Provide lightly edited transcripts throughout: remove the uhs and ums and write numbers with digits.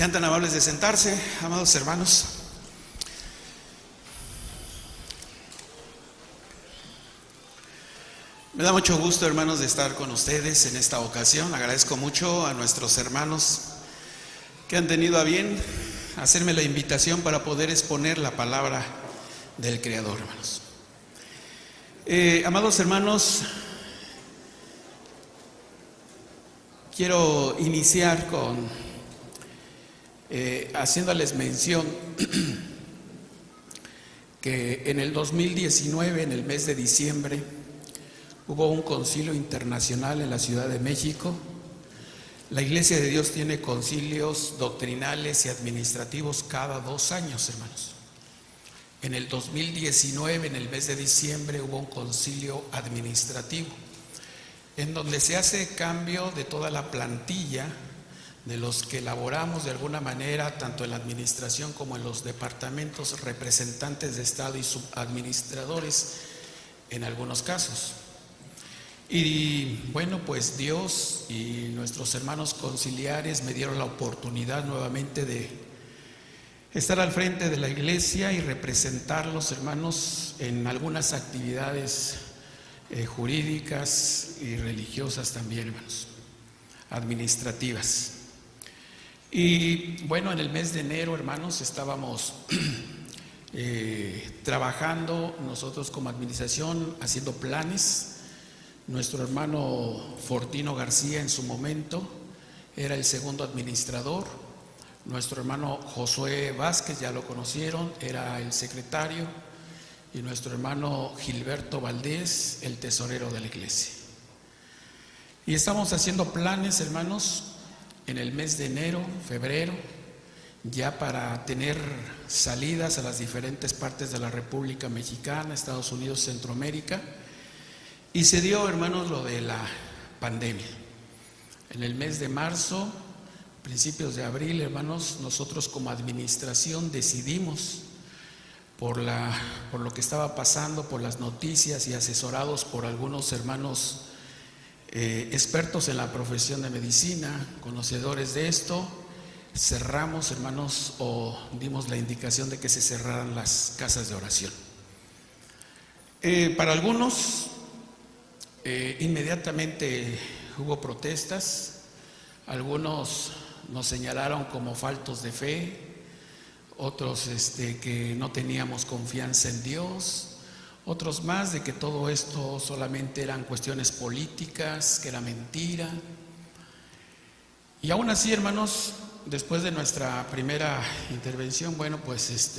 Sean tan amables de sentarse, amados hermanos. Me da mucho gusto, hermanos, de estar con ustedes en esta ocasión. Agradezco mucho a nuestros hermanos que han tenido a bien hacerme la invitación para poder exponer la palabra del Creador, hermanos. Amados hermanos, quiero iniciar con haciéndoles mención que en el 2019, en el mes de diciembre, hubo un concilio internacional en la Ciudad de México. La Iglesia de Dios tiene concilios doctrinales y administrativos cada 2 años, hermanos. En el 2019, en el mes de diciembre, hubo un concilio administrativo en donde se hace cambio de toda la plantilla de los que elaboramos de alguna manera, tanto en la administración como en los departamentos, representantes de Estado y subadministradores en algunos casos. Y bueno, pues Dios y nuestros hermanos conciliares me dieron la oportunidad nuevamente de estar al frente de la iglesia y representarlos, hermanos, en algunas actividades jurídicas y religiosas también, hermanos, administrativas. Y bueno, en el mes de enero, hermanos, estábamos trabajando nosotros como administración, haciendo planes. Nuestro hermano Fortino García en su momento era el segundo administrador. Nuestro hermano Josué Vázquez, ya lo conocieron, era el secretario. Y nuestro hermano Gilberto Valdés, el tesorero de la iglesia. Y estamos haciendo planes, hermanos, en el mes de enero, febrero, ya para tener salidas a las diferentes partes de la República Mexicana, Estados Unidos, Centroamérica. Y se dio, hermanos, lo de la pandemia. En el mes de marzo, principios de abril, hermanos, nosotros como administración decidimos, por lo que estaba pasando, por las noticias y asesorados por algunos hermanos expertos en la profesión de medicina, conocedores de esto, cerramos, hermanos, o dimos la indicación de que se cerraran las casas de oración. Para algunos, inmediatamente hubo protestas. Algunos nos señalaron como faltos de fe, otros que no teníamos confianza en Dios, otros más de que todo esto solamente eran cuestiones políticas, que era mentira. Y aún así, hermanos, después de nuestra primera intervención, bueno, pues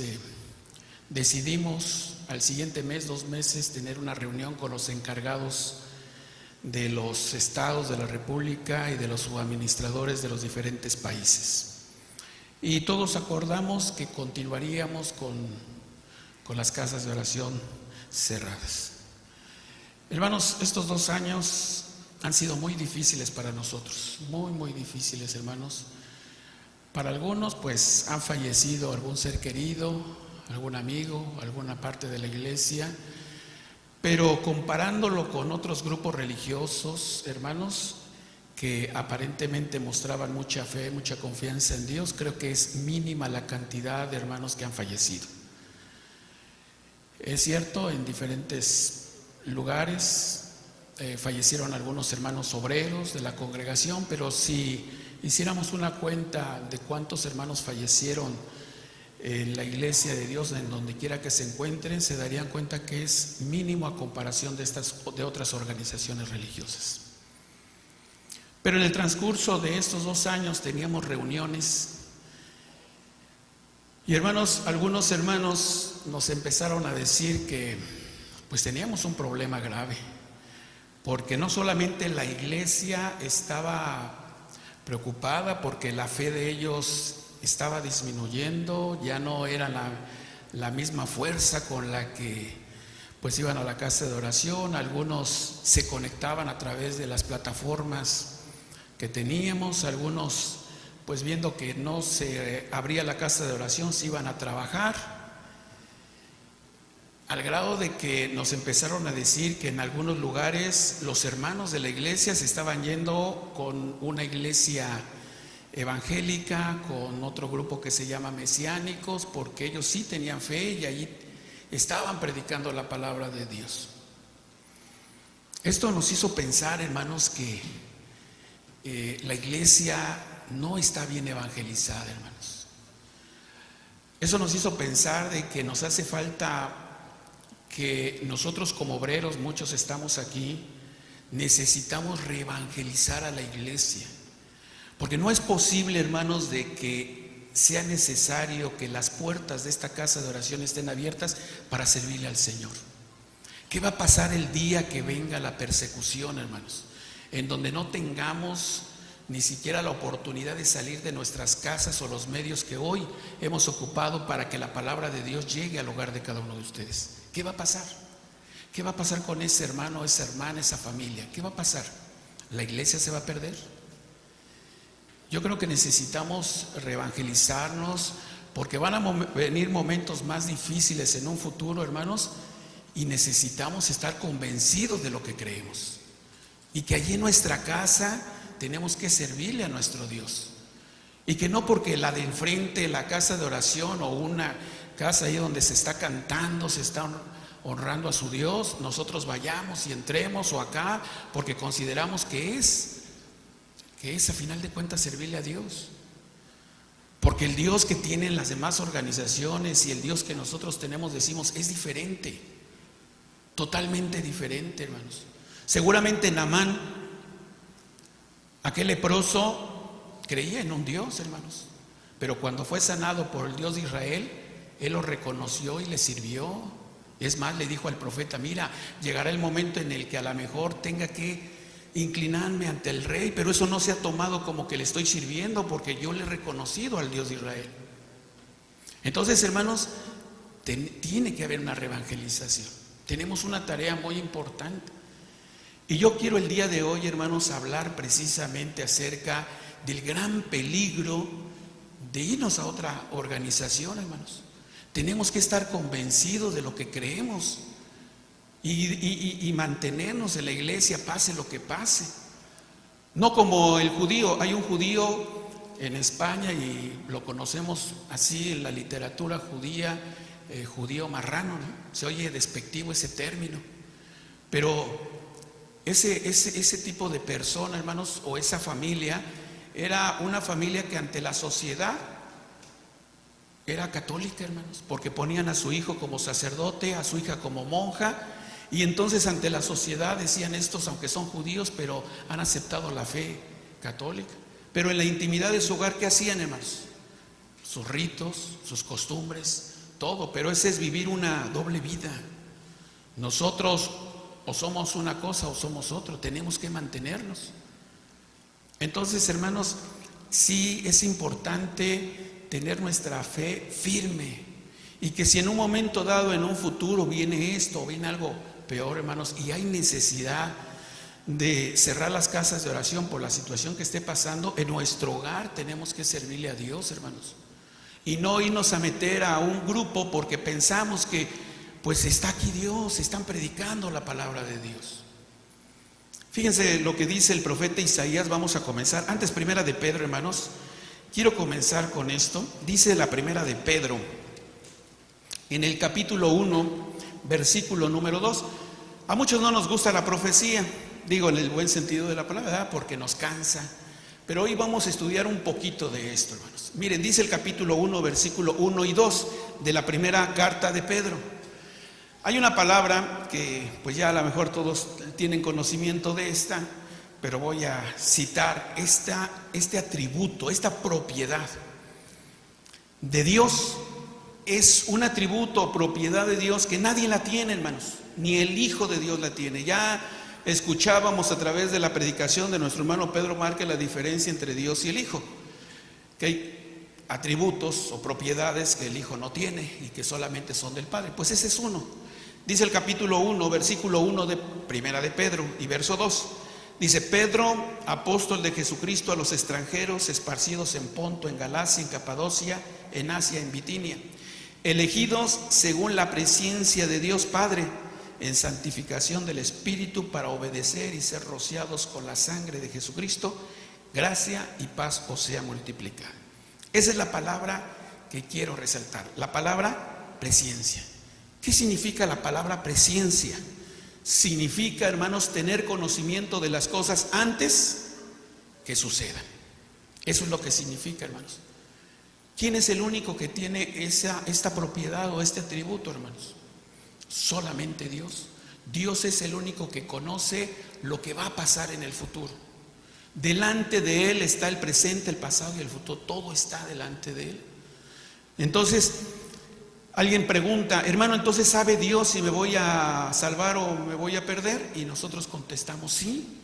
decidimos al siguiente mes, 2 meses, tener una reunión con los encargados de los estados de la República y de los subadministradores de los diferentes países. Y todos acordamos que continuaríamos con las casas de oración cerradas. Hermanos, estos 2 años han sido muy difíciles para nosotros, muy difíciles, hermanos. Para algunos, pues, han fallecido algún ser querido, algún amigo, alguna parte de la iglesia. Pero comparándolo con otros grupos religiosos, hermanos, que aparentemente mostraban mucha fe, mucha confianza en Dios, creo que es mínima la cantidad de hermanos que han fallecido. Es cierto, en diferentes lugares fallecieron algunos hermanos obreros de la congregación, pero si hiciéramos una cuenta de cuántos hermanos fallecieron en la iglesia de Dios, en donde quiera que se encuentren, se darían cuenta que es mínimo a comparación de otras organizaciones religiosas. Pero en el transcurso de estos 2 años teníamos reuniones y, hermanos, algunos hermanos nos empezaron a decir que pues teníamos un problema grave, porque no solamente la iglesia estaba preocupada porque la fe de ellos estaba disminuyendo, ya no era la misma fuerza con la que pues iban a la casa de oración. Algunos se conectaban a través de las plataformas que teníamos, algunos pues viendo que no se abría la casa de oración se iban a trabajar, al grado de que nos empezaron a decir que en algunos lugares los hermanos de la iglesia se estaban yendo con una iglesia evangélica con otro grupo que se llama mesiánicos, porque ellos sí tenían fe y allí estaban predicando la palabra de Dios. Esto nos hizo pensar, hermanos, que la iglesia no está bien evangelizada, hermanos. Eso nos hizo pensar de que nos hace falta que nosotros como obreros, muchos estamos aquí, necesitamos reevangelizar a la iglesia. Porque no es posible, hermanos, de que sea necesario que las puertas de esta casa de oración estén abiertas para servirle al Señor. ¿Qué va a pasar el día que venga la persecución, hermanos? En donde no tengamos ni siquiera la oportunidad de salir de nuestras casas o los medios que hoy hemos ocupado para que la palabra de Dios llegue al hogar de cada uno de ustedes. ¿Qué va a pasar? ¿Qué va a pasar con ese hermano, esa hermana, esa familia? ¿Qué va a pasar? ¿La iglesia se va a perder? Yo creo que necesitamos reevangelizarnos, porque van a venir momentos más difíciles en un futuro, hermanos, y necesitamos estar convencidos de lo que creemos. Y que allí en nuestra casa tenemos que servirle a nuestro Dios. Y que no porque la de enfrente, la casa de oración o una casa ahí donde se está cantando, se está honrando a su Dios, nosotros vayamos y entremos, o acá porque consideramos que es a final de cuentas servirle a Dios. Porque el Dios que tienen las demás organizaciones y el Dios que nosotros tenemos, decimos, es diferente, totalmente diferente, hermanos. Seguramente Naamán, aquel leproso, creía en un Dios, hermanos, pero cuando fue sanado por el Dios de Israel, él lo reconoció y le sirvió. Es más, le dijo al profeta: mira, llegará el momento en el que a lo mejor tenga que inclinarme ante el rey, pero eso no se ha tomado como que le estoy sirviendo, porque yo le he reconocido al Dios de Israel. Entonces, hermanos, tiene que haber una reevangelización. Tenemos una tarea muy importante. Y yo quiero el día de hoy, hermanos, hablar precisamente acerca del gran peligro de irnos a otra organización, hermanos. Tenemos que estar convencidos de lo que creemos y mantenernos en la iglesia, pase lo que pase. No como el judío. Hay un judío en España, y lo conocemos así en la literatura judía, judío marrano, ¿no? Se oye despectivo ese término, pero ese tipo de persona, hermanos, o esa familia, era una familia que ante la sociedad era católica, hermanos, porque ponían a su hijo como sacerdote, a su hija como monja, y entonces ante la sociedad decían: estos, aunque son judíos, pero han aceptado la fe católica. Pero en la intimidad de su hogar, ¿qué hacían, hermanos? Sus ritos, sus costumbres, todo. Pero ese es vivir una doble vida. Nosotros o somos una cosa o somos otro, tenemos que mantenernos. Entonces, hermanos, sí es importante tener nuestra fe firme, y que si en un momento dado, en un futuro, viene esto o viene algo peor, hermanos, y hay necesidad de cerrar las casas de oración por la situación que esté pasando, en nuestro hogar tenemos que servirle a Dios, hermanos, y no irnos a meter a un grupo porque pensamos que pues está aquí Dios, están predicando la palabra de Dios. Fíjense lo que dice el profeta Isaías. Vamos a comenzar. Antes, primera de Pedro, hermanos, quiero comenzar con esto. Dice la primera de Pedro, en el capítulo 1, versículo número 2. A muchos no nos gusta la profecía, digo en el buen sentido de la palabra, ¿verdad? Porque nos cansa. Pero hoy vamos a estudiar un poquito de esto, hermanos. Miren, dice el capítulo 1, versículo 1 y 2 de la primera carta de Pedro. Hay una palabra que pues ya a lo mejor todos tienen conocimiento de esta, pero voy a citar este atributo, esta propiedad de Dios. Es un atributo o propiedad de Dios que nadie la tiene, hermanos, ni el Hijo de Dios la tiene. Ya escuchábamos a través de la predicación de nuestro hermano Pedro Márquez la diferencia entre Dios y el Hijo, que hay atributos o propiedades que el Hijo no tiene y que solamente son del Padre. Pues ese es uno. Dice el capítulo 1, versículo 1 de primera de Pedro y verso 2. Dice: Pedro, apóstol de Jesucristo, a los extranjeros esparcidos en Ponto, en Galacia, en Capadocia, en Asia, en Bitinia, elegidos según la presciencia de Dios Padre, en santificación del Espíritu, para obedecer y ser rociados con la sangre de Jesucristo, gracia y paz os sea multiplicada. Esa es la palabra que quiero resaltar, la palabra presciencia. ¿Qué significa la palabra presciencia? Significa, hermanos, tener conocimiento de las cosas antes que sucedan. Eso es lo que significa, hermanos. ¿Quién es el único que tiene esta propiedad o este atributo, hermanos? Solamente Dios. Dios es el único que conoce lo que va a pasar en el futuro. Delante de Él está el presente, el pasado y el futuro. Todo está delante de Él. Entonces, alguien pregunta, hermano, ¿entonces sabe Dios si me voy a salvar o me voy a perder? Y nosotros contestamos, sí.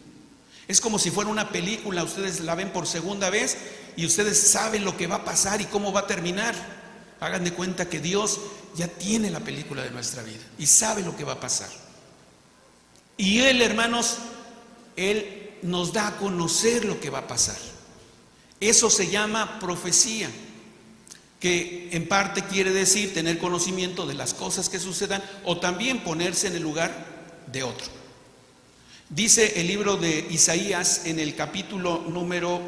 Es como si fuera una película, ustedes la ven por segunda vez y ustedes saben lo que va a pasar y cómo va a terminar. Hagan de cuenta que Dios ya tiene la película de nuestra vida y sabe lo que va a pasar. Y Él, hermanos, Él nos da a conocer lo que va a pasar. Eso se llama profecía, que en parte quiere decir tener conocimiento de las cosas que sucedan o también ponerse en el lugar de otro. Dice el libro de Isaías en el capítulo número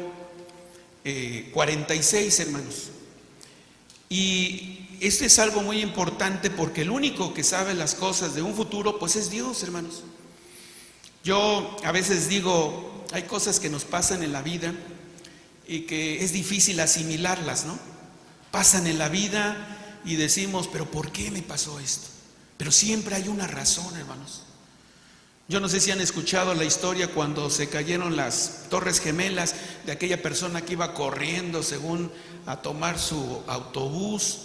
46, hermanos. Y esto es algo muy importante porque el único que sabe las cosas de un futuro, pues es Dios, hermanos. Yo a veces digo, hay cosas que nos pasan en la vida y que es difícil asimilarlas, ¿no? Pasan en la vida y decimos, pero ¿por qué me pasó esto? Pero siempre hay una razón, hermanos. Yo no sé si han escuchado la historia cuando se cayeron las Torres Gemelas de aquella persona que iba corriendo según a tomar su autobús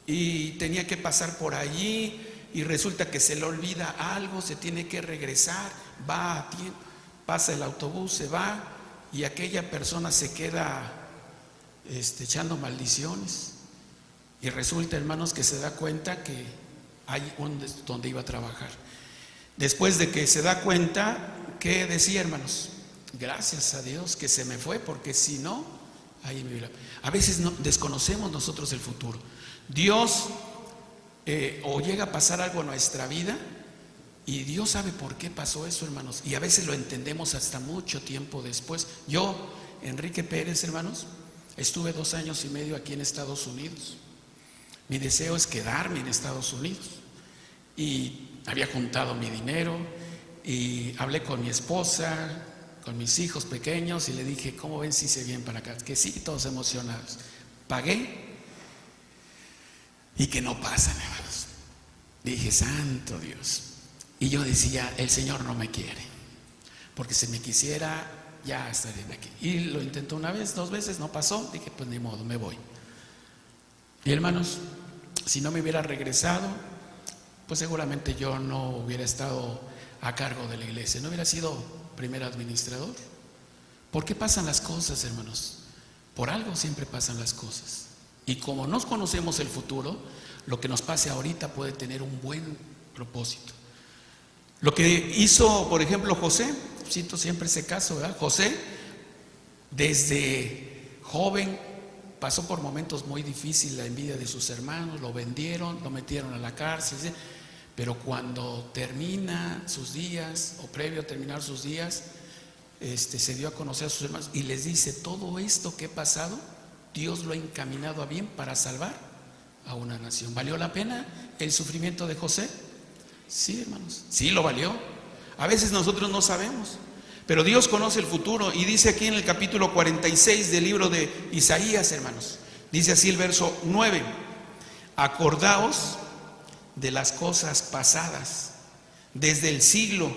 y tenía que pasar por allí y resulta que se le olvida algo, se tiene que regresar, va a tiempo, pasa el autobús, se va y aquella persona se queda echando maldiciones y resulta, hermanos, que se da cuenta que hay donde iba a trabajar. Después de que se da cuenta, ¿qué decía, hermanos? Gracias a Dios que se me fue, porque si no, ahí me hubiera. A veces desconocemos nosotros el futuro. Dios o llega a pasar algo en nuestra vida y Dios sabe por qué pasó eso, hermanos. Y a veces lo entendemos hasta mucho tiempo después. Yo, Enrique Pérez, hermanos, estuve 2 años y medio aquí en Estados Unidos. Mi deseo es quedarme en Estados Unidos. Y había juntado mi dinero y hablé con mi esposa, con mis hijos pequeños y le dije, ¿cómo ven si se vienen para acá? Que sí, todos emocionados. Pagué y que no pasan, hermanos. Dije, santo Dios. Y yo decía, el Señor no me quiere, porque si me quisiera ya estaría aquí. Y lo intentó 1 vez, 2 veces, no pasó. Dije, pues ni modo, me voy. Y hermanos, si no me hubiera regresado, pues seguramente yo no hubiera estado a cargo de la iglesia, no hubiera sido primer administrador. ¿Por qué pasan las cosas, hermanos? Por algo siempre pasan las cosas. Y como no conocemos el futuro, lo que nos pase ahorita puede tener un buen propósito. Lo que hizo, por ejemplo, José, cito siempre ese caso, ¿verdad? José, desde joven, pasó por momentos muy difíciles, la envidia de sus hermanos, lo vendieron, lo metieron a la cárcel, ¿sí? Pero cuando termina sus días, o previo a terminar sus días, se dio a conocer a sus hermanos y les dice, todo esto que he pasado, Dios lo ha encaminado a bien para salvar a una nación. ¿Valió la pena el sufrimiento de José? Sí, hermanos, sí lo valió. A veces nosotros no sabemos, pero Dios conoce el futuro y dice aquí en el capítulo 46 del libro de Isaías, hermanos, dice así el verso 9, acordaos de las cosas pasadas desde el siglo,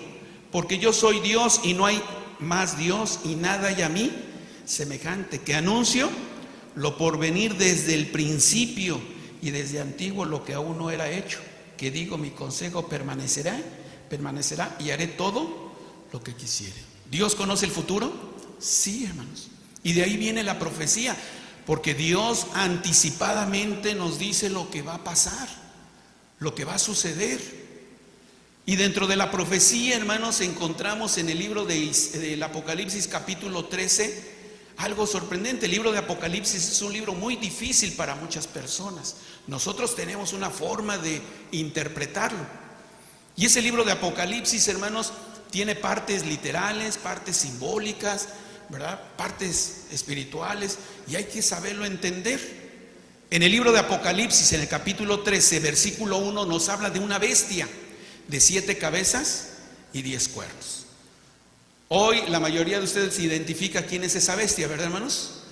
porque yo soy Dios y no hay más Dios y nada hay a mí semejante, que anuncio lo por venir desde el principio y desde antiguo lo que aún no era hecho, que digo mi consejo permanecerá y haré todo lo que quisiere. ¿Dios conoce el futuro? Sí, hermanos. Y de ahí viene la profecía, porque Dios anticipadamente nos dice lo que va a pasar, lo que va a suceder. Y dentro de la profecía, hermanos, encontramos en el libro del Apocalipsis capítulo 13 algo sorprendente. El libro de Apocalipsis es un libro muy difícil para muchas personas. Nosotros tenemos una forma de interpretarlo. Y ese libro de Apocalipsis, hermanos, tiene partes literales, partes simbólicas, ¿verdad?, partes espirituales, y hay que saberlo entender. En el libro de Apocalipsis, en el capítulo 13, versículo 1, nos habla de una bestia de 7 cabezas y 10 cuernos. Hoy la mayoría de ustedes identifica quién es esa bestia, ¿verdad, hermanos?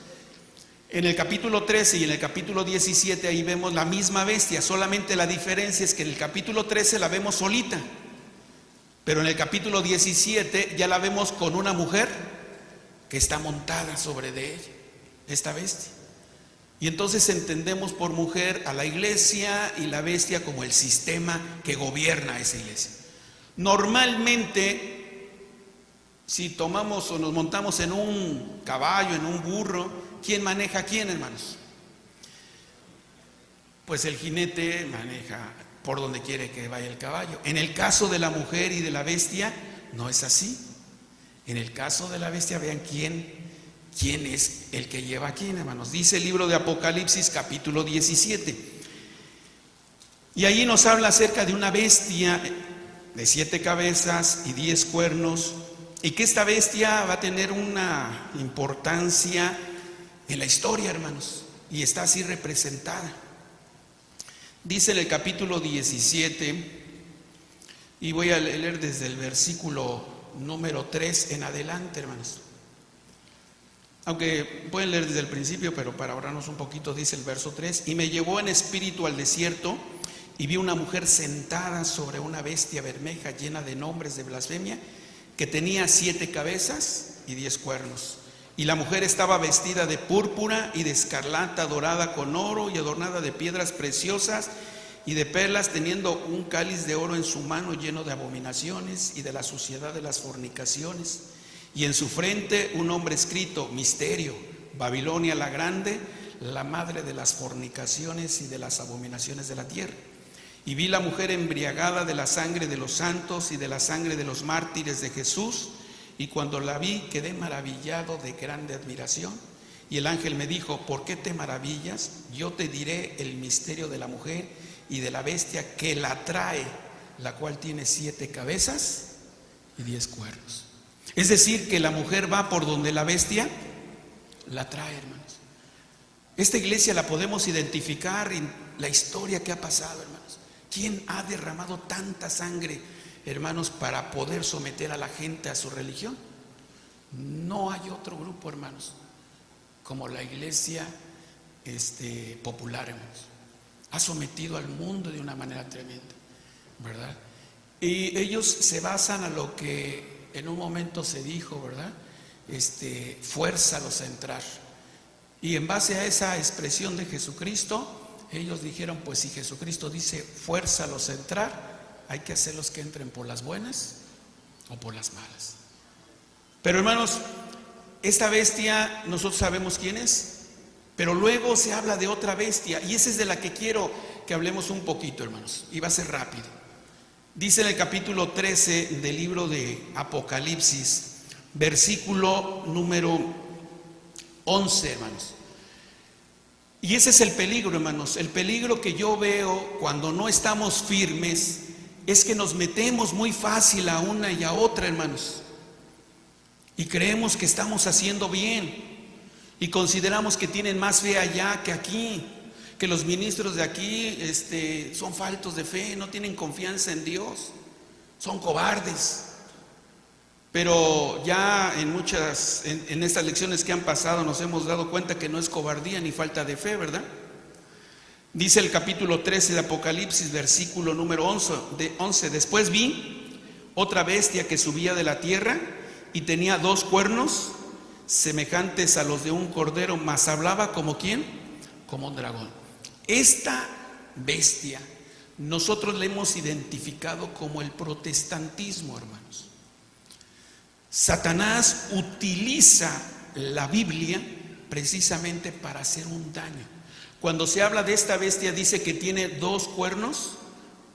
En el capítulo 13 y en el capítulo 17 ahí vemos la misma bestia, solamente la diferencia es que en el capítulo 13 la vemos solita, pero en el capítulo 17 ya la vemos con una mujer que está montada sobre de ella, esta bestia. Y entonces entendemos por mujer a la iglesia y la bestia como el sistema que gobierna esa iglesia. Normalmente, si tomamos o nos montamos en un caballo, en un burro, ¿quién maneja a quién, hermanos? Pues el jinete maneja por donde quiere que vaya el caballo. En el caso de la mujer y de la bestia, no es así. En el caso de la bestia, vean quién es el que lleva a quién, hermanos. Dice el libro de Apocalipsis, capítulo 17. Y allí nos habla acerca de una bestia de 7 cabezas y 10 cuernos, y que esta bestia va a tener una importancia en la historia, hermanos, y está así representada. Dice en el capítulo 17, y voy a leer desde el versículo número 3 en adelante, hermanos. Aunque pueden leer desde el principio, pero para ahorrarnos un poquito, dice el verso 3: y me llevó en espíritu al desierto, y vi una mujer sentada sobre una bestia bermeja llena de nombres de blasfemia, que tenía 7 cabezas y 10 cuernos. Y la mujer estaba vestida de púrpura y de escarlata, dorada con oro y adornada de piedras preciosas y de perlas, teniendo un cáliz de oro en su mano lleno de abominaciones y de la suciedad de las fornicaciones. Y en su frente un nombre escrito: Misterio, Babilonia la Grande, la madre de las fornicaciones y de las abominaciones de la tierra. Y vi la mujer embriagada de la sangre de los santos y de la sangre de los mártires de Jesús. Y cuando la vi, quedé maravillado de grande admiración. Y el ángel me dijo: ¿por qué te maravillas? Yo te diré el misterio de la mujer y de la bestia que la trae, la cual tiene 7 cabezas y 10 cuernos. Es decir, que la mujer va por donde la bestia la trae, hermanos. Esta iglesia la podemos identificar en la historia que ha pasado, hermanos. ¿Quién ha derramado tanta sangre, hermanos, para poder someter a la gente a su religión? No hay otro grupo, hermanos, como la iglesia popular, hermanos. Ha sometido al mundo de una manera tremenda, ¿verdad? Y ellos se basan a lo que en un momento se dijo, ¿verdad? Fuérzalos a entrar. Y en base a esa expresión de Jesucristo, ellos dijeron: pues si Jesucristo dice fuérzalos a entrar, hay que hacerlos que entren por las buenas o por las malas. Pero, hermanos, esta bestia nosotros sabemos quién es, pero luego se habla de otra bestia, y esa es de la que quiero que hablemos un poquito, hermanos, y va a ser rápido. Dice en el capítulo 13 del libro de Apocalipsis, versículo número 11, hermanos. Y ese es el peligro, hermanos. El peligro que yo veo cuando no estamos firmes es que nos metemos muy fácil a una y a otra, hermanos, y creemos que estamos haciendo bien, y consideramos que tienen más fe allá que aquí, que los ministros de aquí son faltos de fe, no tienen confianza en Dios, son cobardes. Pero ya en estas lecciones que han pasado nos hemos dado cuenta que no es cobardía ni falta de fe, ¿verdad? Dice el capítulo 13 de Apocalipsis, versículo número 11: después vi otra bestia que subía de la tierra y tenía 2 cuernos semejantes a los de un cordero, mas hablaba como ¿quién? Como un dragón. Esta bestia nosotros le hemos identificado como el protestantismo, hermanos. Satanás utiliza la Biblia precisamente para hacer un daño. Cuando se habla de esta bestia, dice que tiene 2 cuernos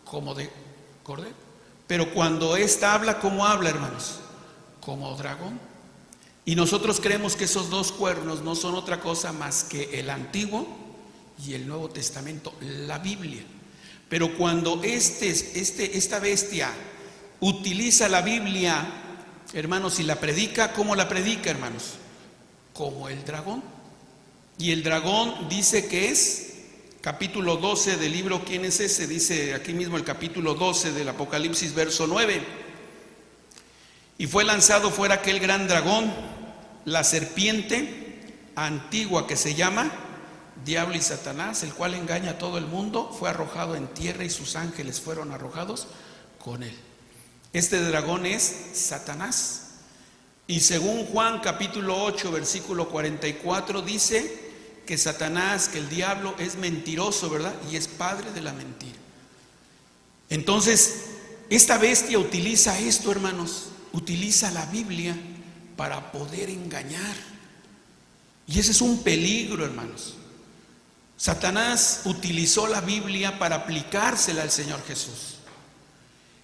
como de cordero, pero cuando esta habla, ¿cómo habla, hermanos? Como dragón. Y nosotros creemos que esos 2 cuernos no son otra cosa más que el Antiguo y el Nuevo Testamento, la Biblia. Pero cuando esta bestia utiliza la Biblia, hermanos, y la predica, ¿cómo la predica, hermanos? como el dragón. Y el dragón dice que es, capítulo 12 del libro ¿Quién es ese? Dice aquí mismo el capítulo 12 del Apocalipsis, verso 9. Y fue lanzado fuera aquel gran dragón, la serpiente antigua que se llama Diablo y Satanás, el cual engaña a todo el mundo, fue arrojado en tierra y sus ángeles fueron arrojados con él. Este dragón es Satanás. Y según Juan capítulo 8 versículo 44 dice que Satanás, que el diablo es mentiroso, ¿verdad? Y es padre de la mentira. Entonces, esta bestia utiliza esto, hermanos, utiliza la Biblia para poder engañar. Y ese es un peligro, hermanos. Satanás utilizó la Biblia para aplicársela al Señor Jesús.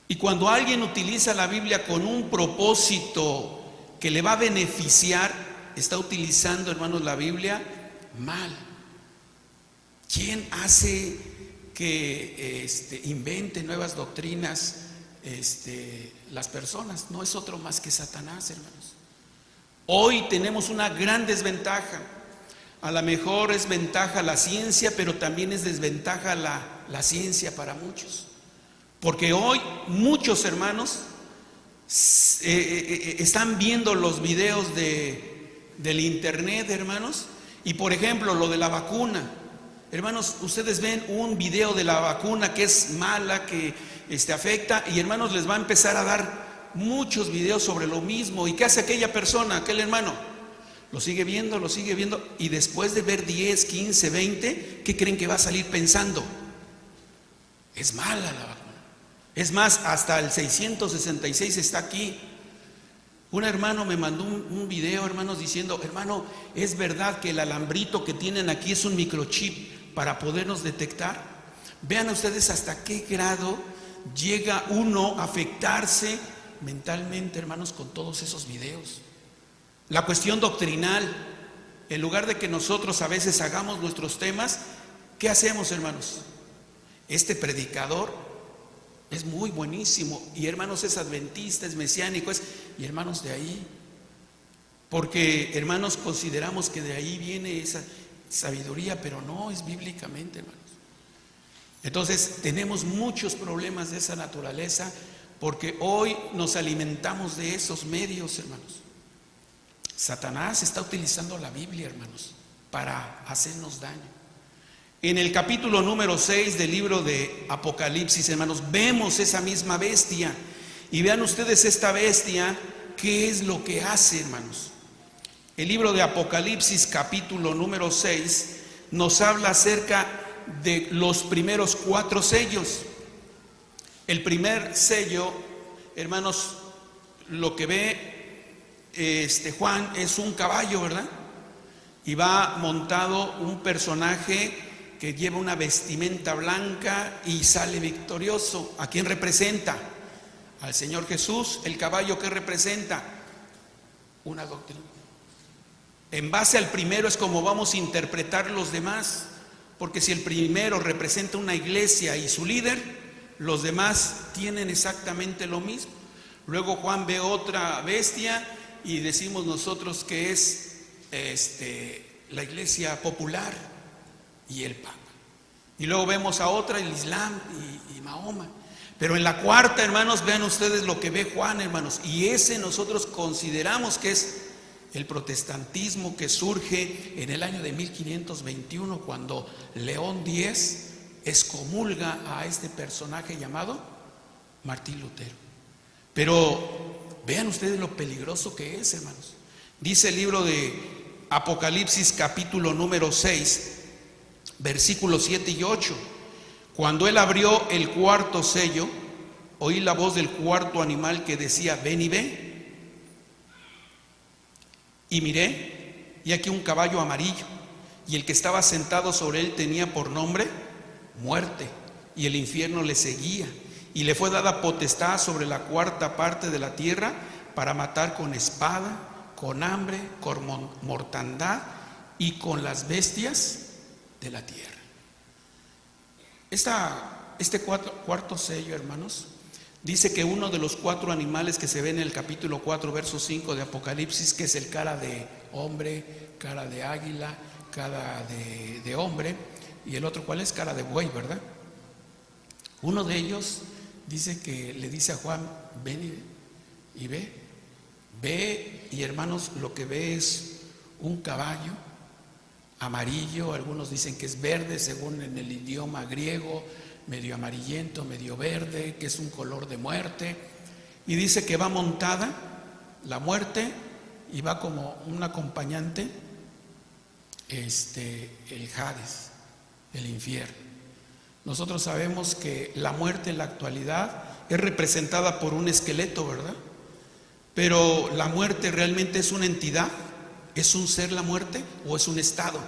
Y cuando alguien utiliza la Biblia con un propósito que le va a beneficiar, está utilizando, hermanos, la Biblia mal. ¿Quién hace que invente nuevas doctrinas las personas? No es otro más que Satanás, hermanos. Hoy tenemos una gran desventaja. A lo mejor es ventaja la ciencia, pero también es desventaja la ciencia para muchos. Porque hoy muchos hermanos están viendo los videos del internet, hermanos, y por ejemplo lo de la vacuna. Hermanos, ustedes ven un video de la vacuna que es mala, que afecta, y hermanos les va a empezar a dar muchos videos sobre lo mismo. ¿Y qué hace aquella persona, aquel hermano? Lo sigue viendo, y después de ver 10, 15, 20, ¿qué creen que va a salir pensando? Es mala la vacuna. Es más, hasta el 666 está aquí. Un hermano me mandó un video, hermanos, diciendo: hermano, ¿es verdad que el alambrito que tienen aquí es un microchip para podernos detectar? Vean ustedes hasta qué grado llega uno a afectarse mentalmente, hermanos, con todos esos videos. La cuestión doctrinal, en lugar de que nosotros a veces hagamos nuestros temas, ¿qué hacemos, hermanos? Este predicador es muy buenísimo, y hermanos es adventista, es mesiánico, y hermanos de ahí, porque hermanos consideramos que de ahí viene esa sabiduría, pero no es bíblicamente, hermanos. Entonces tenemos muchos problemas de esa naturaleza, porque hoy nos alimentamos de esos medios, hermanos. Satanás está utilizando la Biblia, hermanos, para hacernos daño. En el capítulo número 6 del libro de Apocalipsis, hermanos, vemos esa misma bestia. Y vean ustedes esta bestia, ¿qué es lo que hace, hermanos? El libro de Apocalipsis, capítulo número 6, nos habla acerca de los primeros 4 sellos. El primer sello, hermanos, lo que ve Juan es un caballo, ¿verdad? Y va montado un personaje que lleva una vestimenta blanca y sale victorioso. ¿A quién representa? Al Señor Jesús. El caballo, ¿qué representa? Una doctrina. En base al primero es como vamos a interpretar los demás, porque si el primero representa una iglesia y su líder, los demás tienen exactamente lo mismo. Luego Juan ve otra bestia y decimos nosotros que es la iglesia popular y el Papa. Y luego vemos a otra, el Islam y Mahoma. Pero en la cuarta, hermanos, vean ustedes lo que ve Juan, hermanos. Y ese nosotros consideramos que es el protestantismo que surge en el año de 1521, cuando León X excomulga a este personaje llamado Martín Lutero. Pero vean ustedes lo peligroso que es, hermanos. Dice el libro de Apocalipsis, capítulo número 6, versículos 7 y 8. Cuando él abrió el cuarto sello, oí la voz del cuarto animal que decía: ven y ve. Y miré, y aquí un caballo amarillo, y el que estaba sentado sobre él tenía por nombre Muerte, y el infierno le seguía, y le fue dada potestad sobre la cuarta parte de la tierra para matar con espada, con hambre, con mortandad y con las bestias de la tierra. Este cuarto sello, hermanos, Dice que uno de los 4 animales que se ven en el capítulo 4, verso 5 de Apocalipsis, que es el cara de hombre, cara de águila, cara de hombre, y el otro, ¿cuál es? Cara de buey, ¿verdad? Uno de ellos dice que le dice a Juan, ven y ve, y hermanos, lo que ve es un caballo amarillo, algunos dicen que es verde, según en el idioma griego, medio amarillento, medio verde, que es un color de muerte, y dice que va montada la muerte y va como un acompañante, el Hades, el infierno. Nosotros sabemos que la muerte en la actualidad es representada por un esqueleto, ¿verdad? Pero la muerte realmente es una entidad, ¿es un ser la muerte o es un estado?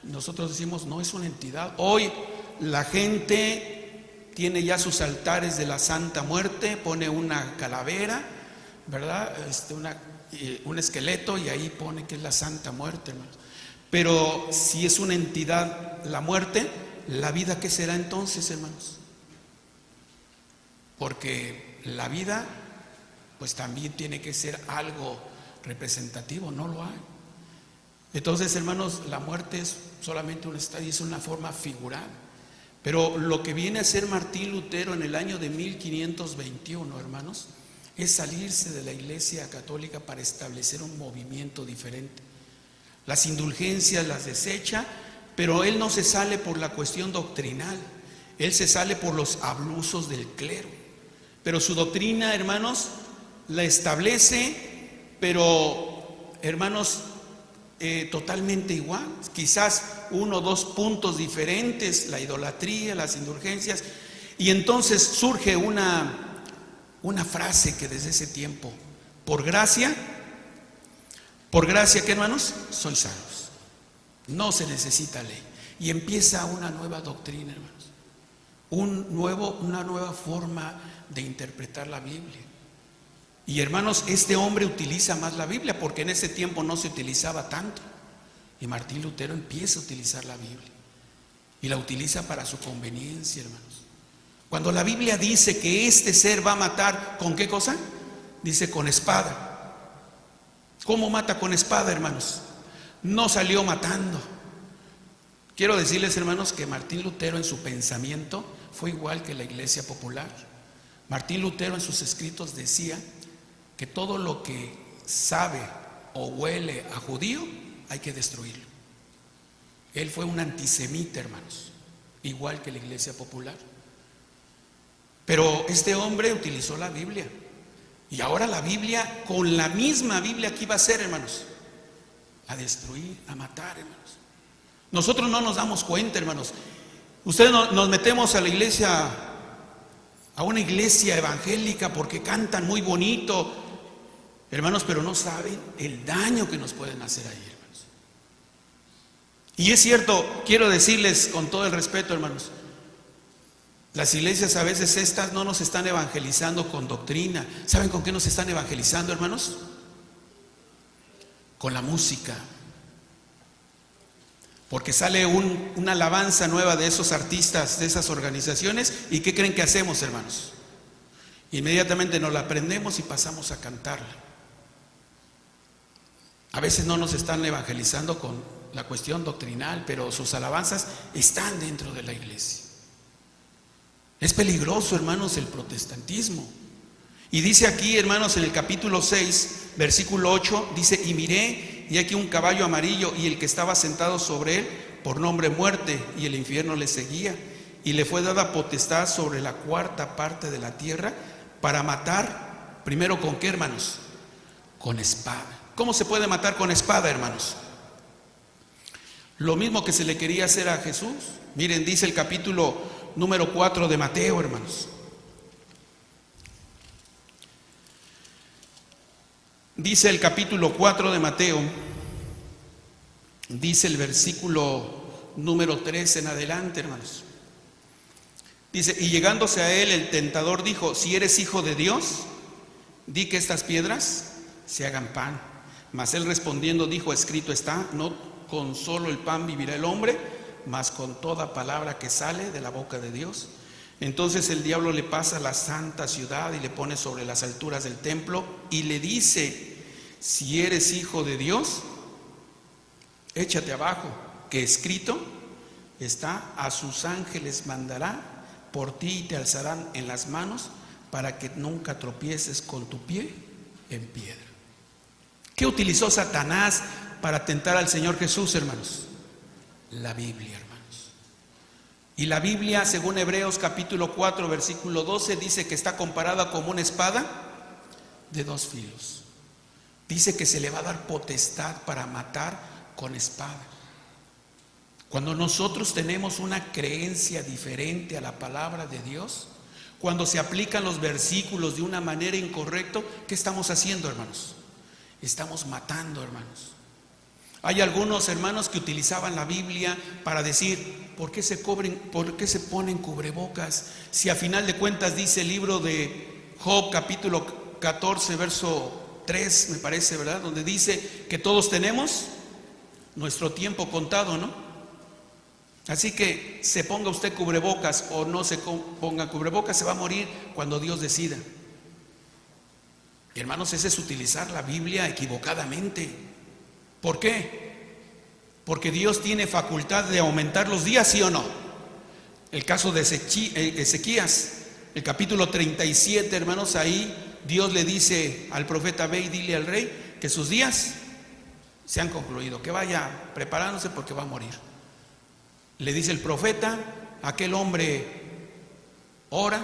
Nosotros decimos, no, es una entidad. Hoy la gente tiene ya sus altares de la Santa Muerte, pone una calavera, ¿verdad? Un esqueleto, y ahí pone que es la Santa Muerte, hermanos. Pero si es una entidad la muerte, ¿la vida qué será entonces, hermanos? Porque la vida pues también tiene que ser algo representativo, no lo hay. Entonces, hermanos, la muerte es solamente un estadio, es una forma figural. Pero lo que viene a ser Martín Lutero en el año de 1521, hermanos, es salirse de la Iglesia Católica para establecer un movimiento diferente. Las indulgencias las desecha, pero él no se sale por la cuestión doctrinal, él se sale por los abusos del clero. Pero su doctrina, hermanos, la establece, pero, hermanos, totalmente igual. Quizás 1 o 2 puntos diferentes, la idolatría, las indulgencias. Y entonces surge una frase que desde ese tiempo, por gracia, ¿qué, hermanos? Sois salvos. No se necesita ley. Y empieza una nueva doctrina, hermanos. Una nueva forma de interpretar la Biblia. Y hermanos, este hombre utiliza más la Biblia, porque en ese tiempo no se utilizaba tanto. Y Martín Lutero empieza a utilizar la Biblia. Y la utiliza para su conveniencia, hermanos. Cuando la Biblia dice que este ser va a matar, ¿con qué cosa? Dice con espada. ¿Cómo mata con espada, hermanos? No salió matando. Quiero decirles, hermanos, que Martín Lutero en su pensamiento fue igual que la Iglesia Popular. Martín Lutero en sus escritos decía que todo lo que sabe o huele a judío hay que destruirlo. Él fue un antisemita, hermanos, igual que la Iglesia Popular. Pero este hombre utilizó la Biblia. Y ahora la Biblia, con la misma Biblia, ¿qué iba a hacer, hermanos? A destruir, a matar, hermanos. Nosotros no nos damos cuenta, hermanos. Ustedes nos metemos a la iglesia, a una iglesia evangélica, porque cantan muy bonito, hermanos, pero no saben el daño que nos pueden hacer ahí, hermanos. Y es cierto, quiero decirles con todo el respeto, hermanos, las iglesias a veces estas no nos están evangelizando con doctrina. ¿Saben con qué nos están evangelizando, hermanos? Con la música. Porque sale una alabanza nueva de esos artistas, de esas organizaciones, ¿y qué creen que hacemos, hermanos? Inmediatamente nos la aprendemos y pasamos a cantarla. A veces no nos están evangelizando con la cuestión doctrinal, pero sus alabanzas están dentro de la iglesia. Es peligroso, hermanos, el protestantismo. Y dice aquí, hermanos, en el capítulo 6, versículo 8, dice: y miré, y aquí un caballo amarillo, y el que estaba sentado sobre él, por nombre Muerte, y el infierno le seguía, y le fue dada potestad sobre la 4ª parte de la tierra, para matar, primero, ¿con qué, hermanos? Con espada. ¿Cómo se puede matar con espada, hermanos? Lo mismo que se le quería hacer a Jesús. Miren, dice el capítulo número 4 de Mateo, hermanos. Dice el capítulo 4 de Mateo, dice el versículo número 3 en adelante, hermanos. Dice: y llegándose a él, el tentador dijo: si eres hijo de Dios, di que estas piedras se hagan pan. Mas él respondiendo dijo: escrito está, no con solo el pan vivirá el hombre, mas con toda palabra que sale de la boca de Dios. Entonces el diablo le pasa a la santa ciudad y le pone sobre las alturas del templo y le dice: si eres hijo de Dios, échate abajo, que escrito está: a sus ángeles mandará por ti y te alzarán en las manos para que nunca tropieces con tu pie en piedra. ¿Qué utilizó Satanás para tentar al Señor Jesús, hermanos? La Biblia, hermanos. Y la Biblia, según Hebreos capítulo 4, versículo 12, dice que está comparada como una espada de dos filos. Dice que se le va a dar potestad para matar con espada. Cuando nosotros tenemos una creencia diferente a la palabra de Dios, cuando se aplican los versículos de una manera incorrecta, ¿qué estamos haciendo, hermanos? Estamos matando, hermanos. Hay algunos hermanos que utilizaban la Biblia para decir: ¿por qué se ponen cubrebocas? Si a final de cuentas dice el libro de Job capítulo 14 verso 3, me parece, ¿verdad? Donde dice que todos tenemos nuestro tiempo contado, ¿no? Así que se ponga usted cubrebocas o no se ponga cubrebocas, se va a morir cuando Dios decida. Y hermanos, ese es utilizar la Biblia equivocadamente. ¿Por qué? Porque Dios tiene facultad de aumentar los días, ¿sí o no? El caso de Ezequías, el capítulo 37, hermanos, ahí Dios le dice al profeta: ve y dile al rey que sus días se han concluido, que vaya preparándose porque va a morir. Le dice el profeta, aquel hombre ora,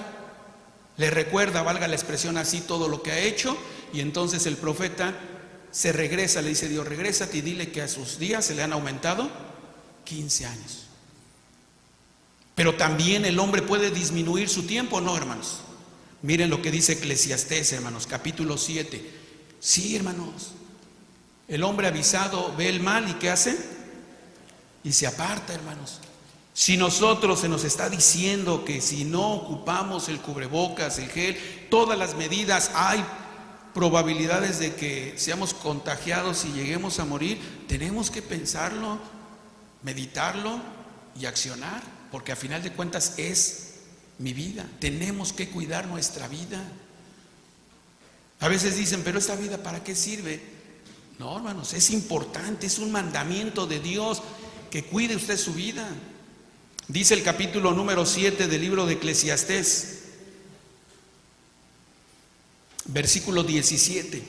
le recuerda, valga la expresión así, todo lo que ha hecho, y entonces el profeta se regresa, le dice Dios: regrésate y dile que a sus días se le han aumentado 15 años. Pero también el hombre puede disminuir su tiempo, ¿no, hermanos? Miren lo que dice Eclesiastés, hermanos, capítulo 7. Sí, hermanos, el hombre avisado ve el mal y ¿qué hace? Y se aparta, hermanos. Si nosotros se nos está diciendo que si no ocupamos el cubrebocas, el gel, todas las medidas, hay probabilidades de que seamos contagiados y lleguemos a morir, tenemos que pensarlo, meditarlo y accionar, porque a final de cuentas es mi vida. Tenemos que cuidar nuestra vida. A veces dicen: pero esta vida, ¿para qué sirve? No, hermanos, es importante, es un mandamiento de Dios que cuide usted su vida. Dice el capítulo número 7 del libro de Eclesiastés, versículo 17: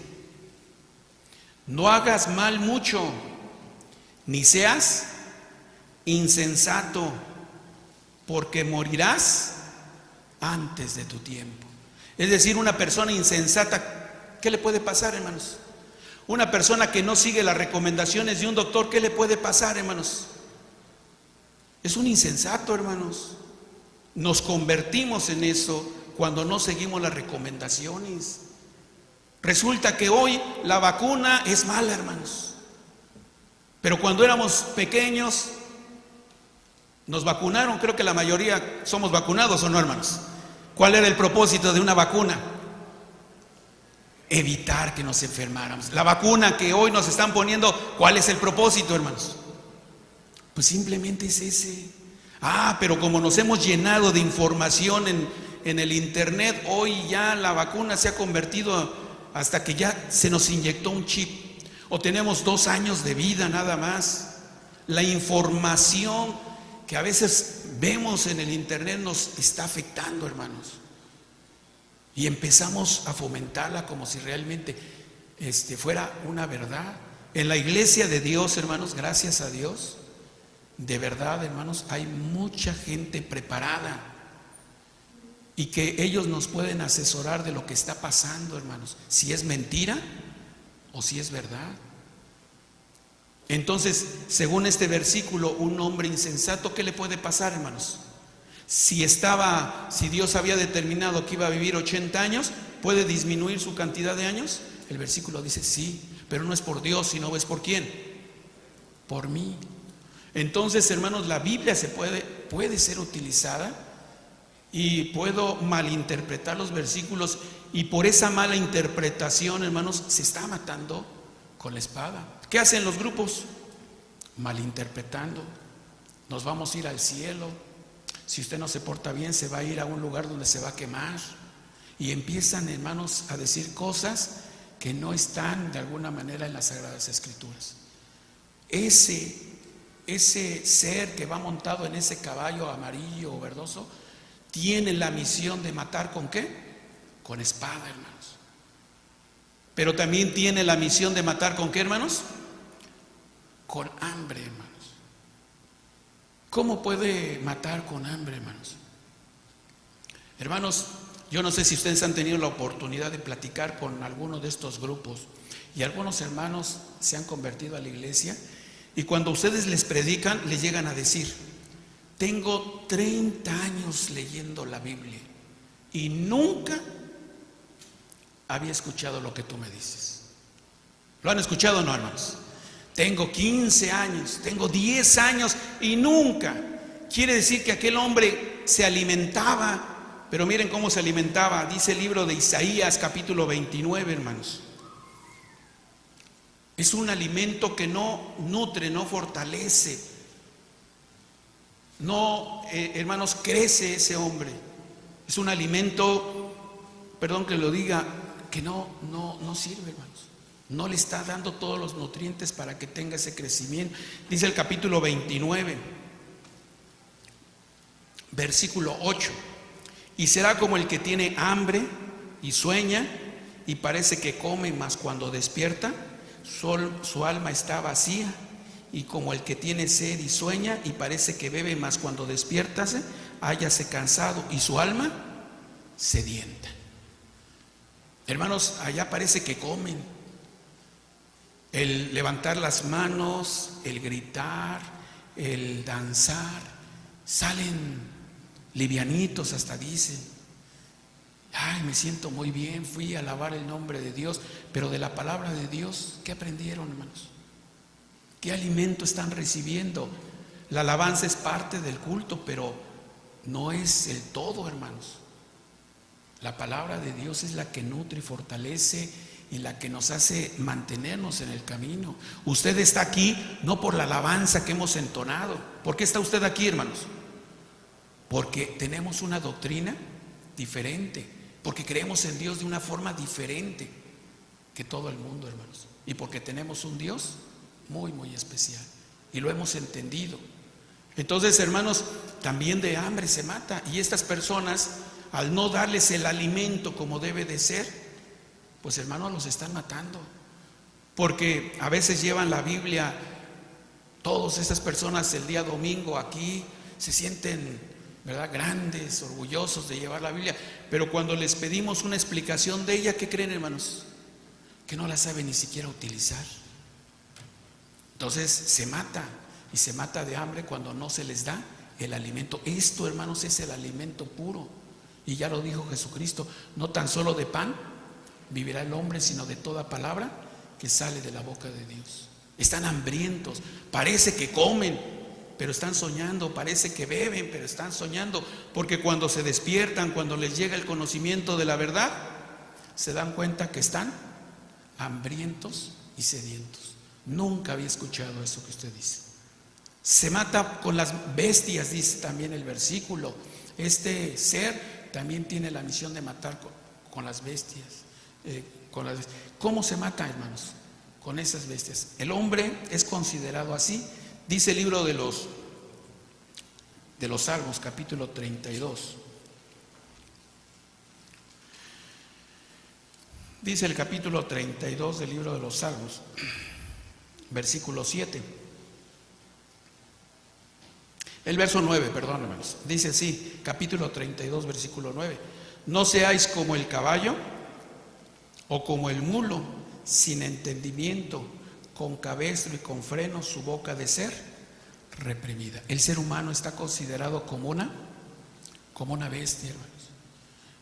no hagas mal mucho, ni seas insensato, porque morirás antes de tu tiempo. Es decir, una persona insensata, ¿qué le puede pasar, hermanos? Una persona que no sigue las recomendaciones de un doctor, ¿qué le puede pasar, hermanos? Es un insensato, hermanos. Nos convertimos en eso cuando no seguimos las recomendaciones. Resulta que hoy la vacuna es mala, hermanos. Pero cuando éramos pequeños nos vacunaron, creo que la mayoría somos vacunados, ¿o no, hermanos? ¿Cuál era el propósito de una vacuna? Evitar que nos enfermáramos. La vacuna que hoy nos están poniendo, ¿cuál es el propósito, hermanos? Pues simplemente es ese. Pero como nos hemos llenado de información en el internet, hoy ya la vacuna se ha convertido hasta que ya se nos inyectó un chip, o tenemos 2 años de vida nada más. La información que a veces vemos en el internet nos está afectando, hermanos, y empezamos a fomentarla como si realmente fuera una verdad. En la iglesia de Dios, hermanos, gracias a Dios, de verdad, hermanos, hay mucha gente preparada y que ellos nos pueden asesorar de lo que está pasando, hermanos, si es mentira o si es verdad. Entonces, según este versículo, un hombre insensato, ¿qué le puede pasar, hermanos? Si Dios había determinado que iba a vivir 80 años, ¿puede disminuir su cantidad de años? El versículo dice sí, pero no es por Dios, sino es por ¿quién? Por mí. Entonces, hermanos, la Biblia puede ser utilizada y puedo malinterpretar los versículos, y por esa mala interpretación, hermanos, se está matando con la espada. ¿Qué hacen los grupos? Malinterpretando. Nos vamos a ir al cielo. Si usted no se porta bien, se va a ir a un lugar donde se va a quemar. Y empiezan, hermanos, a decir cosas que no están de alguna manera en las Sagradas Escrituras. Ese ser que va montado en ese caballo amarillo o verdoso tiene la misión de matar ¿con qué? Con espada, hermanos. Pero también tiene la misión de matar ¿con qué, hermanos? Con hambre, hermanos. ¿Cómo puede matar con hambre, hermanos? Hermanos, yo no sé si ustedes han tenido la oportunidad de platicar con alguno de estos grupos, y algunos hermanos se han convertido a la iglesia, y cuando ustedes les predican, les llegan a decir: tengo 30 años leyendo la Biblia y nunca había escuchado lo que tú me dices. ¿Lo han escuchado o no, hermanos? Tengo 15 años, tengo 10 años y nunca. Quiere decir que aquel hombre se alimentaba, pero miren cómo se alimentaba. Dice el libro de Isaías capítulo 29, hermanos. Es un alimento que no nutre, no fortalece, no, hermanos, crece ese hombre. Es un alimento, perdón que lo diga, que no sirve, hermanos. No le está dando todos los nutrientes para que tenga ese crecimiento. Dice el capítulo 29, versículo 8: y será como el que tiene hambre y sueña y parece que come, mas cuando despierta su alma está vacía, y como el que tiene sed y sueña y parece que bebe, mas cuando despiértase hállase cansado y su alma sedienta. Hermanos, allá parece que comen. El levantar las manos, el gritar, el danzar, salen livianitos, hasta dicen: ay, me siento muy bien, fui a alabar el nombre de Dios. Pero de la palabra de Dios, ¿qué aprendieron, hermanos? ¿Qué alimento están recibiendo? La alabanza es parte del culto, pero no es el todo, hermanos. La palabra de Dios es la que nutre y fortalece y la que nos hace mantenernos en el camino. Usted está aquí no por la alabanza que hemos entonado. ¿Por qué está usted aquí, hermanos? Porque tenemos una doctrina diferente, porque creemos en Dios de una forma diferente que todo el mundo, hermanos, y porque tenemos un Dios muy, muy especial y lo hemos entendido. Entonces, hermanos, también de hambre se mata, y estas personas, al no darles el alimento como debe de ser, pues, hermanos, los están matando. Porque a veces llevan la Biblia, todas estas personas el día domingo aquí se sienten, ¿verdad?, grandes, orgullosos de llevar la Biblia, pero cuando les pedimos una explicación de ella, ¿qué creen, hermanos? Que no la saben ni siquiera utilizar. Entonces se mata, y se mata de hambre cuando no se les da el alimento. Esto, hermanos, es el alimento puro, y ya lo dijo Jesucristo: no tan solo de pan vivirá el hombre, sino de toda palabra que sale de la boca de Dios. Están hambrientos, parece que comen, pero están soñando, parece que beben, pero están soñando, porque cuando se despiertan, cuando les llega el conocimiento de la verdad, se dan cuenta que están hambrientos y sedientos. Nunca había escuchado eso que usted dice. Se mata con las bestias, dice también el versículo. Este ser también tiene la misión de matar con las bestias. ¿Cómo se mata, hermanos? Con esas bestias. El hombre es considerado así. Dice el libro de los Salmos, capítulo 32. Dice el capítulo 32 del libro de los Salmos, versículo 7. El verso 9, perdón, hermanos. Dice así, capítulo 32, versículo 9: no seáis como el caballo o como el mulo, sin entendimiento, con cabestro y con freno, su boca de ser reprimida. El ser humano está considerado como una bestia, hermanos.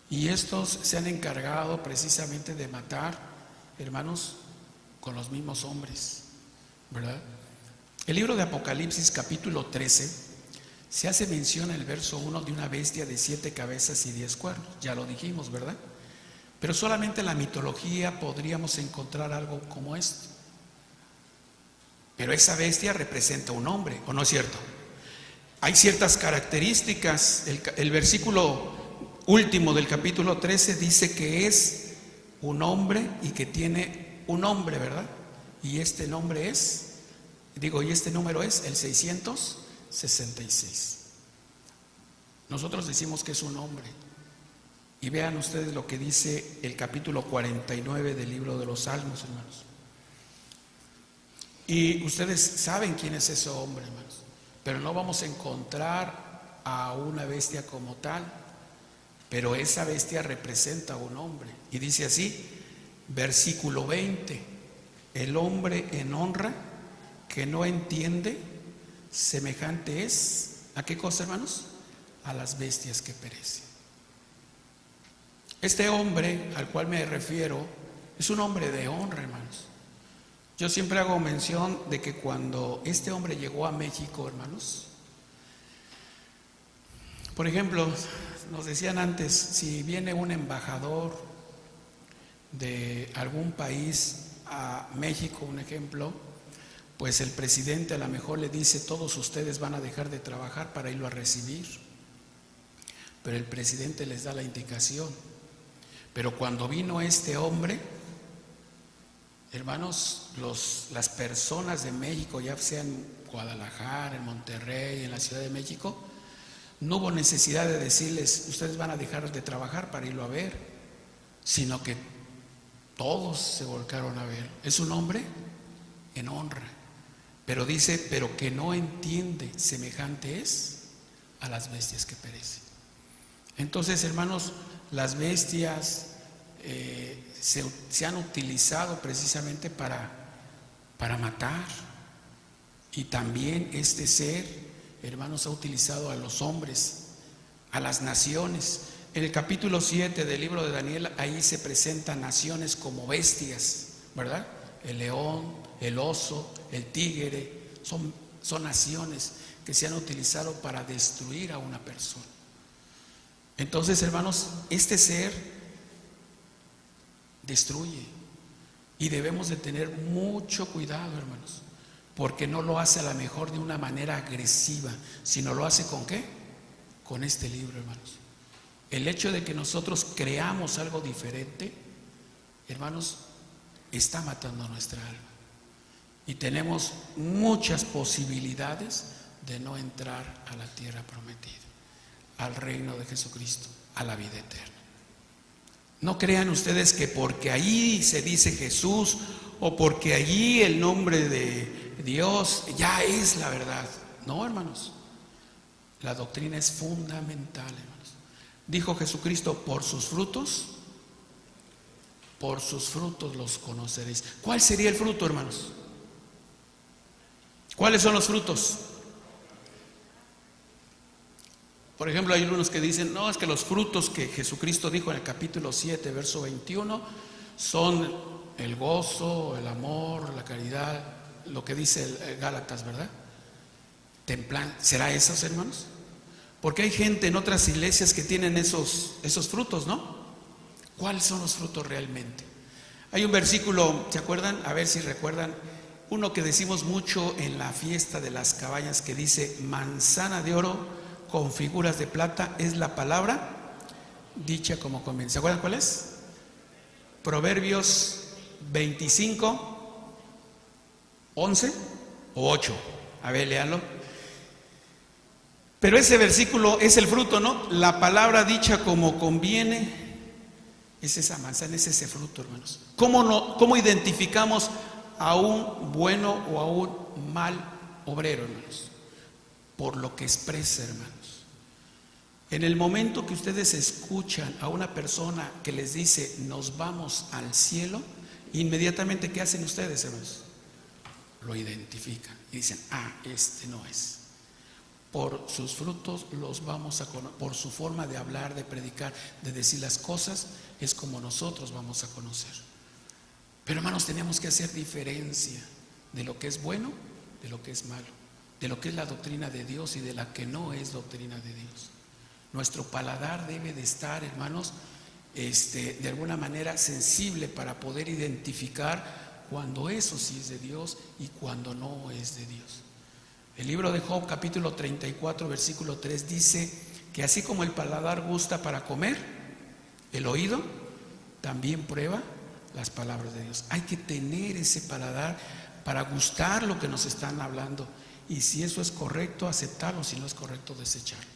Y estos se han encargado precisamente de matar, hermanos, con los mismos hombres, ¿verdad? El libro de Apocalipsis, capítulo 13, se hace mención en el verso 1 de una bestia de 7 cabezas y 10 cuernos. Ya lo dijimos, ¿verdad? Pero solamente en la mitología podríamos encontrar algo como esto. Pero esa bestia representa un hombre, ¿o no es cierto? hay ciertas características. El versículo último del capítulo 13 dice que es un hombre y que tiene un nombre, ¿verdad? Y este nombre es, y este número es el 666. Nosotros decimos que es un hombre. Y vean ustedes lo que dice el capítulo 49 del libro de los Salmos, hermanos. Y ustedes saben quién es ese hombre, hermanos. Pero no vamos a encontrar a una bestia como tal. Pero esa bestia representa a un hombre. Y dice así, versículo 20: el hombre en honra que no entiende, semejante es, ¿a qué cosa, hermanos? A las bestias que perecen. Este hombre al cual me refiero es un hombre de honra, hermanos. Yo siempre hago mención de que cuando este hombre llegó a México, hermanos, por ejemplo, nos decían antes, si viene un embajador de algún país a México, un ejemplo, pues el presidente a lo mejor le dice, todos ustedes van a dejar de trabajar para irlo a recibir. Pero el presidente les da la indicación. Pero cuando vino este hombre, hermanos, las personas de México, ya sea en Guadalajara, en Monterrey, en la Ciudad de México, no hubo necesidad de decirles, ustedes van a dejar de trabajar para irlo a ver, sino que todos se volcaron a ver. Es un hombre en honra, pero dice, pero que no entiende, semejante es a las bestias que perecen. Entonces, hermanos, las bestias se han utilizado precisamente para matar. Y también este ser, hermanos, ha utilizado a los hombres, a las naciones. En el capítulo 7 del libro de Daniel, ahí se presentan naciones como bestias, ¿verdad? El león, el oso, el tigre, son naciones que se han utilizado para destruir a una persona. Entonces, hermanos, este ser destruye y debemos de tener mucho cuidado, hermanos, porque no lo hace a lo mejor de una manera agresiva, sino lo hace ¿con qué? Con este libro, hermanos. El hecho de que nosotros creamos algo diferente, hermanos, está matando nuestra alma. Y tenemos muchas posibilidades de no entrar a la tierra prometida, al reino de Jesucristo, a la vida eterna. No crean ustedes que porque allí se dice Jesús o porque allí el nombre de Dios ya es la verdad. No, hermanos, la doctrina es fundamental, hermanos. Dijo Jesucristo, por sus frutos los conoceréis. ¿Cuál sería el fruto, hermanos? ¿Cuáles son los frutos? Por ejemplo, hay unos que dicen, no, es que los frutos que Jesucristo dijo en el capítulo 7, verso 21, son el gozo, el amor, la caridad, lo que dice el Gálatas, ¿verdad? Templanza. ¿Será esos, hermanos? Porque hay gente en otras iglesias que tienen esos frutos, ¿no? ¿Cuáles son los frutos realmente? Hay un versículo, ¿se acuerdan? A ver si recuerdan, uno que decimos mucho en la fiesta de las cabañas que dice, manzana de oro con figuras de plata es la palabra dicha como comienza. ¿Se acuerdan cuál es? Proverbios 25, 11 o 8. A ver, léanlo. Pero ese versículo es el fruto, ¿no? La palabra dicha como conviene es esa manzana, es ese fruto, hermanos. ¿Cómo identificamos a un bueno o a un mal obrero, hermanos? Por lo que expresa, hermanos. En el momento que ustedes escuchan a una persona que les dice nos vamos al cielo, inmediatamente ¿qué hacen ustedes, hermanos? Lo identifican y dicen, este no es. Por sus frutos los vamos a conocer, por su forma de hablar, de predicar, de decir las cosas, es como nosotros vamos a conocer. Pero, hermanos, tenemos que hacer diferencia de lo que es bueno, de lo que es malo, de lo que es la doctrina de Dios y de la que no es doctrina de Dios. Nuestro paladar debe de estar, hermanos, de alguna manera sensible para poder identificar cuando eso sí es de Dios y cuando no es de Dios. El libro de Job, capítulo 34, versículo 3, dice que así como el paladar gusta para comer, el oído también prueba las palabras de Dios. Hay que tener ese paladar para gustar lo que nos están hablando. Y si eso es correcto, aceptarlo; si no es correcto, desecharlo.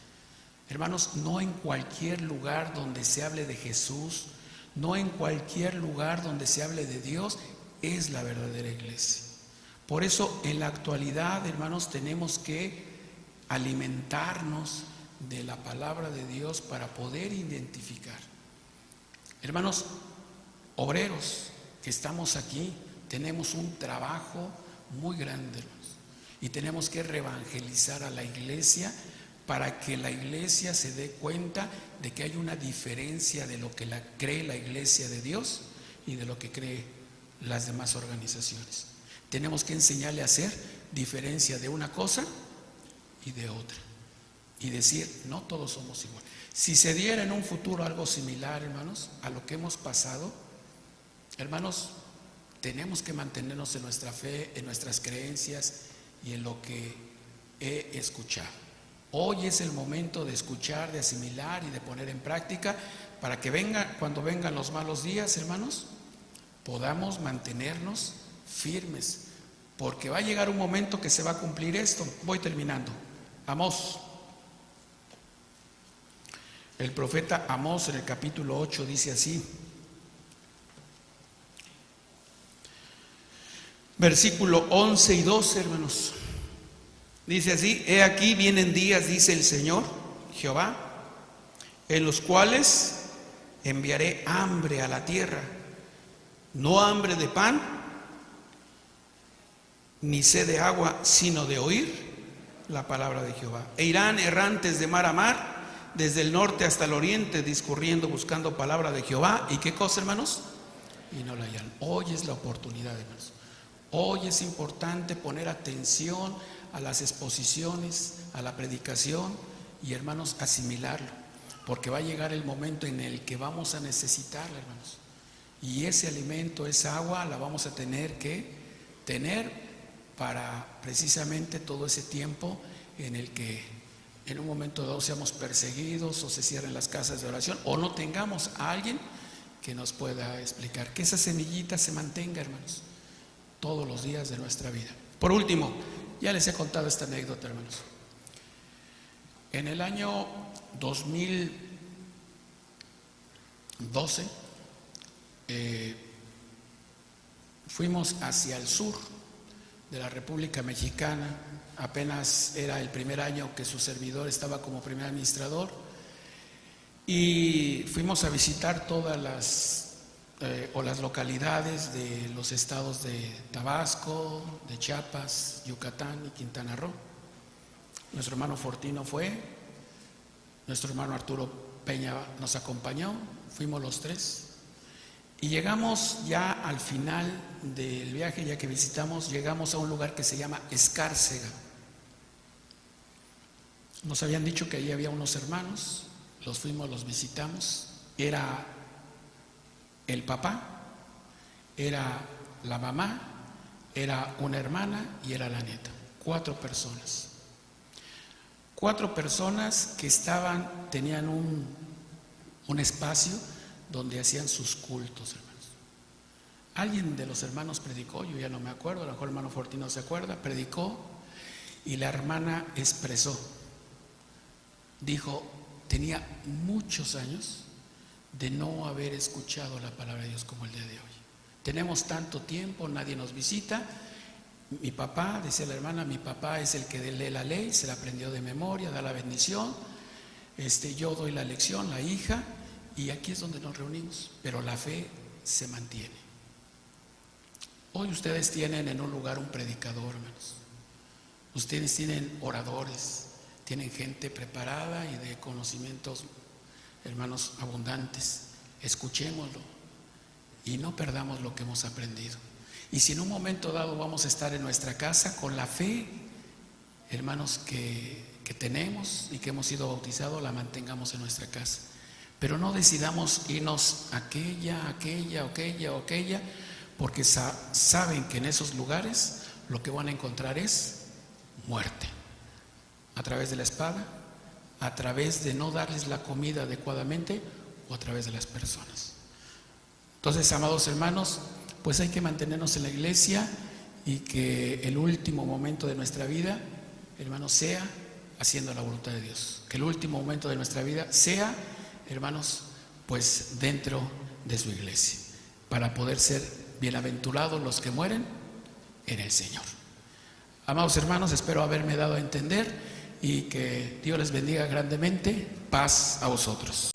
Hermanos, no en cualquier lugar donde se hable de Jesús, no en cualquier lugar donde se hable de Dios, es la verdadera iglesia. Por eso en la actualidad, hermanos, tenemos que alimentarnos de la palabra de Dios para poder identificar. Hermanos, obreros que estamos aquí, tenemos un trabajo muy grande, hermanos, y tenemos que reevangelizar a la iglesia para que la iglesia se dé cuenta de que hay una diferencia de lo que cree la iglesia de Dios y de lo que cree las demás organizaciones. Tenemos que enseñarle a hacer diferencia de una cosa y de otra, y decir, no todos somos iguales. Si se diera en un futuro algo similar, hermanos, a lo que hemos pasado, hermanos, tenemos que mantenernos en nuestra fe, en nuestras creencias y en lo que he escuchado. Hoy es el momento de escuchar, de asimilar y de poner en práctica, para que cuando vengan los malos días, hermanos, podamos mantenernos firmes, porque va a llegar un momento que se va a cumplir esto. Voy terminando. Amós. El profeta Amós, en el capítulo 8, dice así, versículo 11 y 12, hermanos. Dice así: he aquí vienen días, dice el Señor Jehová, en los cuales enviaré hambre a la tierra, no hambre de pan, ni sed de agua, sino de oír la palabra de Jehová. E irán errantes de mar a mar, desde el norte hasta el oriente, discurriendo, buscando palabra de Jehová. ¿Y qué cosa, hermanos? Y no la hallan. Hoy es la oportunidad, hermanos. Hoy es importante poner atención a las exposiciones, a la predicación y, hermanos, asimilarlo, porque va a llegar el momento en el que vamos a necesitarla, hermanos, y ese alimento, esa agua, la vamos a tener que tener para precisamente todo ese tiempo en el que en un momento dado seamos perseguidos o se cierren las casas de oración o no tengamos a alguien que nos pueda explicar. Que esa semillita se mantenga, hermanos, todos los días de nuestra vida. Por último, ya les he contado esta anécdota, hermanos. En el año 2012 fuimos hacia el sur de la República Mexicana. Apenas era el primer año que su servidor estaba como primer administrador, y fuimos a visitar todas las localidades de los estados de Tabasco, de Chiapas, Yucatán y Quintana Roo. Nuestro hermano Fortino fue, nuestro hermano Arturo Peña nos acompañó, fuimos los tres. Y llegamos ya al final del viaje, ya que visitamos, llegamos a un lugar que se llama Escárcega. Nos habían dicho que allí había unos hermanos, los fuimos, los visitamos. Era el papá, era la mamá, era una hermana y era la nieta. 4 personas. 4 personas que tenían un espacio donde hacían sus cultos, hermanos. Alguien de los hermanos predicó, yo ya no me acuerdo, a lo mejor el hermano Fortino se acuerda, predicó, y la hermana expresó, dijo, tenía muchos años de no haber escuchado la palabra de Dios como el día de hoy. Tenemos tanto tiempo, nadie nos visita. Mi papá, decía la hermana, mi papá es el que lee la ley, se la aprendió de memoria, da la bendición. Yo doy la lección, la hija, y aquí es donde nos reunimos, pero la fe se mantiene. Hoy ustedes tienen en un lugar un predicador, hermanos. Ustedes tienen oradores, tienen gente preparada y de conocimientos, hermanos, abundantes. Escuchémoslo y no perdamos lo que hemos aprendido. Y si en un momento dado vamos a estar en nuestra casa con la fe, hermanos, que tenemos y que hemos sido bautizados, la mantengamos en nuestra casa. Pero no decidamos irnos aquella, porque saben que en esos lugares lo que van a encontrar es muerte, a través de la espada, a través de no darles la comida adecuadamente o a través de las personas. Entonces, amados hermanos, pues hay que mantenernos en la iglesia y que el último momento de nuestra vida, hermanos, sea haciendo la voluntad de Dios. Que el último momento de nuestra vida sea, hermanos, pues dentro de su iglesia, para poder ser bienaventurados los que mueren en el Señor. Amados hermanos, espero haberme dado a entender y que Dios les bendiga grandemente. Paz a vosotros.